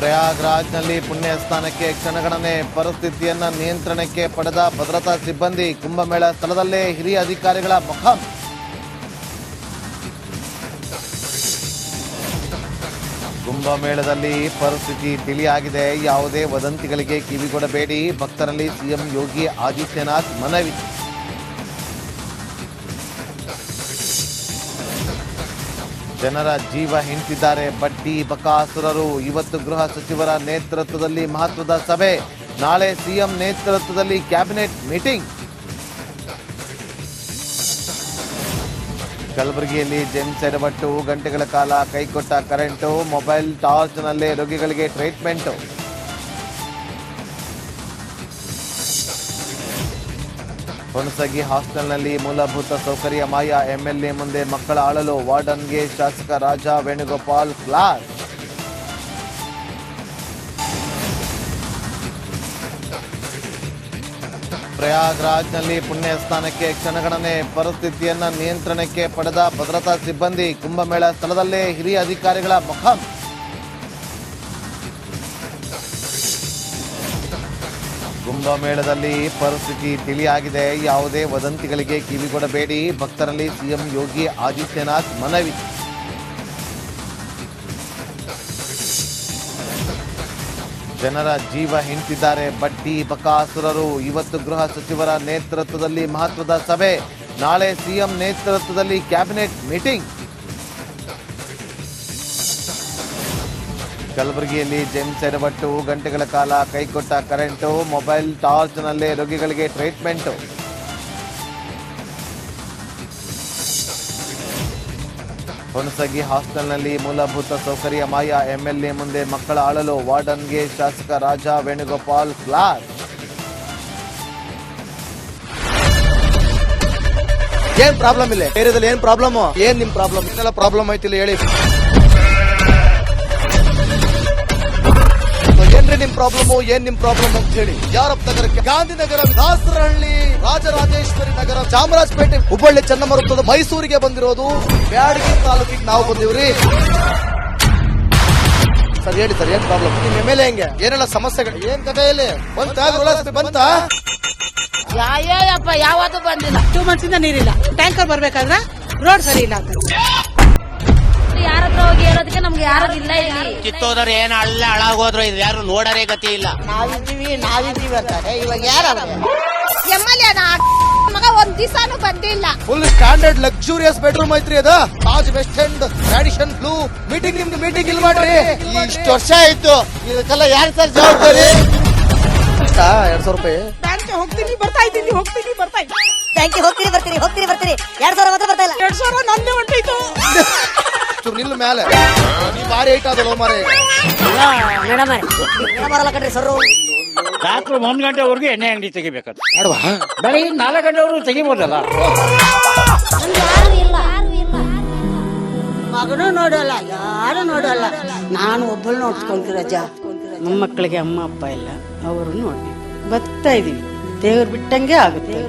ಪ್ರಯಾಗ್ರಾಜ್ನಲ್ಲಿ ಪುಣ್ಯ ಸ್ನಾನಕ್ಕೆ ಕ್ಷಣಗಣನೆ ಪರಿಸ್ಥಿತಿಯನ್ನ ನಿಯಂತ್ರಣಕ್ಕೆ ಪಡೆದ ಭದ್ರತಾ ಸಿಬ್ಬಂದಿ. ಕುಂಭಮೇಳ ಸ್ಥಳದಲ್ಲೇ ಹಿರಿಯ ಅಧಿಕಾರಿಗಳ ಮುಖಂ. ಕುಂಭಮೇಳದಲ್ಲಿ ಪರಿಸ್ಥಿತಿ ತಿಳಿಯಾಗಿದೆ. ಯಾವುದೇ ವದಂತಿಗಳಿಗೆ ಕಿವಿಗೊಡಬೇಡಿ. ಭಕ್ತರಲ್ಲಿ ಸಿಎಂ ಯೋಗಿ ಆದಿತ್ಯನಾಥ್ ಮನವಿ. ಜನರ ಜೀವ ಹಿಂತಿದ್ದಾರೆ ಬಡ್ಡಿ ಬಕಾಸುರರು. ಇವತ್ತು ಗೃಹ ಸಚಿವರ ನೇತೃತ್ವದಲ್ಲಿ ಮಹತ್ವದ ಸಭೆ. ನಾಳೆ ಸಿಎಂ ನೇತೃತ್ವದಲ್ಲಿ ಕ್ಯಾಬಿನೆಟ್ ಮೀಟಿಂಗ್. ಕಲಬುರಗಿಯಲ್ಲಿ ಜೇಮ್ಸ್ ಎಡವಟ್ಟು. ಗಂಟೆಗಳ ಕಾಲ ಕೈಕೊಟ್ಟ ಕರೆಂಟು. ಮೊಬೈಲ್ ಟಾರ್ಚ್ನಲ್ಲೇ ರೋಗಿಗಳಿಗೆ ಟ್ರೀಟ್ಮೆಂಟ್. ಹುಣಸಗಿ ಹಾಸ್ಟೆಲ್ನಲ್ಲಿ ಮೂಲಭೂತ ಸೌಕರ್ಯ ಮಾಯ. ಎಂಎಲ್ಎ ಮುಂದೆ ಮಕ್ಕಳ ಅಳಲು. ವಾರ್ಡನ್ಗೆ ಶಾಸಕ ರಾಜ ವೇಣುಗೋಪಾಲ್ ಕ್ಲಾಸ್. ಪ್ರಯಾಗ್ರಾಜ್ನಲ್ಲಿ ಪುಣ್ಯ ಸ್ನಾನಕ್ಕೆ ಕ್ಷಣಗಣನೆ ಪರಿಸ್ಥಿತಿಯನ್ನ ನಿಯಂತ್ರಣಕ್ಕೆ ಪಡೆದ ಭದ್ರತಾ ಸಿಬ್ಬಂದಿ. ಕುಂಭಮೇಳ ಸ್ಥಳದಲ್ಲೇ ಹಿರಿಯ ಅಧಿಕಾರಿಗಳ ಮುಖಂ. ಕುಂಭಮೇಳದಲ್ಲಿ ಪರಿಸ್ಥಿತಿ ತಿಳಿಯಾಗಿದೆ. ಯಾವುದೇ ವದಂತಿಗಳಿಗೆ ಕಿವಿಗೊಡಬೇಡಿ. ಭಕ್ತರಲ್ಲಿ ಸಿಎಂ ಯೋಗಿ ಆದಿತ್ಯನಾಥ್ ಮನವಿ. ಜನರ ಜೀವ ಹಿಂತಿದ್ದಾರೆ ಬಡ್ಡಿ ಬಕಾಸುರರು. ಇವತ್ತು ಗೃಹ ಸಚಿವರ ನೇತೃತ್ವದಲ್ಲಿ ಮಹತ್ವದ ಸಭೆ. ನಾಳೆ ಸಿಎಂ ನೇತೃತ್ವದಲ್ಲಿ ಕ್ಯಾಬಿನೆಟ್ ಮೀಟಿಂಗ್. ಕಲಬುರಗಿಯಲ್ಲಿ ಜೇಮ್ಸ್ ಎಡವಟ್ಟು. ಗಂಟೆಗಳ ಕಾಲ ಕೈಕೊಟ್ಟ ಕರೆಂಟು. ಮೊಬೈಲ್ ಟಾರ್ಚ್ನಲ್ಲೇ ರೋಗಿಗಳಿಗೆ ಟ್ರೀಟ್ಮೆಂಟ್. ಹುಣಸಗಿ ಹಾಸ್ಟೆಲ್ನಲ್ಲಿ ಮೂಲಭೂತ ಸೌಕರ್ಯ ಮಾಯ. ಎಂಎಲ್ಎ ಮುಂದೆ ಮಕ್ಕಳ ಅಳಲು. ವಾರ್ಡನ್ಗೆ ಶಾಸಕ ರಾಜ ವೇಣುಗೋಪಾಲ್ ಕ್ಲಾಸ್. ಏನ್ ಪ್ರಾಬ್ಲಮ್ ಇಲ್ಲ ಏರಿಯಾದಲ್ಲಿ? ಏನ್ ಪ್ರಾಬ್ಲಮ್? ಏನ್ ನಿಮ್ ಪ್ರಾಬ್ಲಮ್? ಇದೆಲ್ಲ ಪ್ರಾಬ್ಲಮ್ ಐತಿಲ್ಲ ಹೇಳಿ. ಏನ್ರಿ ನಿಮ್ ಪ್ರಾಬ್ಲಮ್? ಏನ್ ನಿಮ್ ಪ್ರಾಬ್ಲಮ್ ಅಂತ ಹೇಳಿ. ಯಾರಪ್ಪ ನಗರಕ್ಕೆ? ಗಾಂಧಿನಗರ, ದಾಸರಹಳ್ಳಿ, ರಾಜರಾಜೇಶ್ವರಿ ನಗರ, ಚಾಮರಾಜಪೇಟೆ, ಹುಬ್ಬಳ್ಳಿ, ಚನ್ನಮರುತ್ತದ, ಮೈಸೂರಿಗೆ ಬಂದಿರೋದು. ಬ್ಯಾಡಗಿ ತಾಲೂಕಿಗೆ ನಾವು ಬಂದಿವ್ರಿ. ಸರ್ ಹೇಳಿ ಸರ್, ಏನ್ ಪ್ರಾಬ್ಲಮ್? ನಿಮ್ ಎಮ್ಎಲ್ಎ ಹೆಂಗೆ? ಏನೆಲ್ಲ ಸಮಸ್ಯೆಗಳು? ಏನ್ ಕಥೆಯಲ್ಲಿ ಬಂತ? ಯಾಯಪ್ಪ ಯಾವತ್ತೂ ಬಂದಿಲ್ಲ. 2 months ಇಂದ ನೀರಿಲ್ಲ. ಟ್ಯಾಂಕರ್ ಬರ್ಬೇಕಾದ್ರೆ ರೋಡ್ ಸರಿ ಇಲ್ಲ ಅಂತ ಯಾರ ಹತ್ರ ಹೋಗಿ ಹೇಳೋದಕ್ಕೆ ನಮ್ಗೆ ಯಾರು ಇಲ್ಲ. ಇಲ್ಲಿ ಕಿತ್ತೋದ್ರೆ ಏನ್ ಹಾಳಾಗೋದ್ರು ಇದು ಯಾರು ನೋಡರೇ ಗತಿ ಇಲ್ಲ. ನಾವಿದ್ದೀವಿ ಅಂತಾರೆ. ಇವಾಗ ಯಾರ ಎಮ್ಎಲ್ಎ ಮಗ ಒಂದ್ ದಿವಸನೂ ಬಂದಿಲ್ಲ. ಫುಲ್ ಸ್ಟ್ಯಾಂಡರ್ಡ್ ಲಕ್ಸುರಿಯಸ್ ಬೆಡ್ರೂಮ್ ಐತ್ರಿ ಅದ. Taj west end tradition blue. ನಿಮ್ದು ಮೀಟಿಂಗ್ ಇಲ್ಲಿ ಮಾಡ್ರಿ. ಇಷ್ಟು ವರ್ಷ ಆಯ್ತು. ಇದಕ್ಕೆಲ್ಲ ಯಾರು ಸರ್ ಜವಾಬ್ದಾರಿ? 200 ರೂಪಾಯಿ ಬ್ಯಾಂಕ್ ಹೋಗ್ತೀನಿ ಬರ್ತಾ ಇದ್ದೀನಿ. ಬ್ಯಾಂಕ್ ಹೋಗ್ತೀರಿ ಬರ್ತೀರಿ 2000 ಮಾತ್ರ ಬರ್ತಾ ಇಲ್ಲ. 2000 ನಂದೇ ಹೊಂಟೈತು. ನಿಲ್ಲ ಮೇಲೆ ನೀವು ಭಾರಿ ಐಟ್ ಅದಲ್ಲ ಮಾರೇ. ಮೇಡಮ್ ಬರಲ್ಲ ಕಣ್ರಿ ಸರ್. ರಾತ್ರಿ 1 ಗಂಟೆವರೆಗೂ ಎಣ್ಣೆ ಅಂಗಡಿ ತೆಗಿಬೇಕಂತ. ಬೆಳಿಗ್ಗೆ 4 ಗಂಟೆವರೆಗೂ ತೆಗಿಬೋದಲ್ಲ. ಮಗನೂ ನೋಡಲ್ಲ, ಯಾರು ನೋಡಲ್ಲ. ನಾನು ಒಬ್ಬಳು ನೋಡ್ಕೊಂತೀರಜ್ಜ. ನಮ್ಮ ಮಕ್ಕಳಿಗೆ ಅಮ್ಮ ಅಪ್ಪ ಇಲ್ಲ, ಅವರು ನೋಡಿ ಬರ್ತಾ ಇದೀವಿ. ದೇವ್ರು ಬಿಟ್ಟಂಗೆ ಆಗುತ್ತೆ.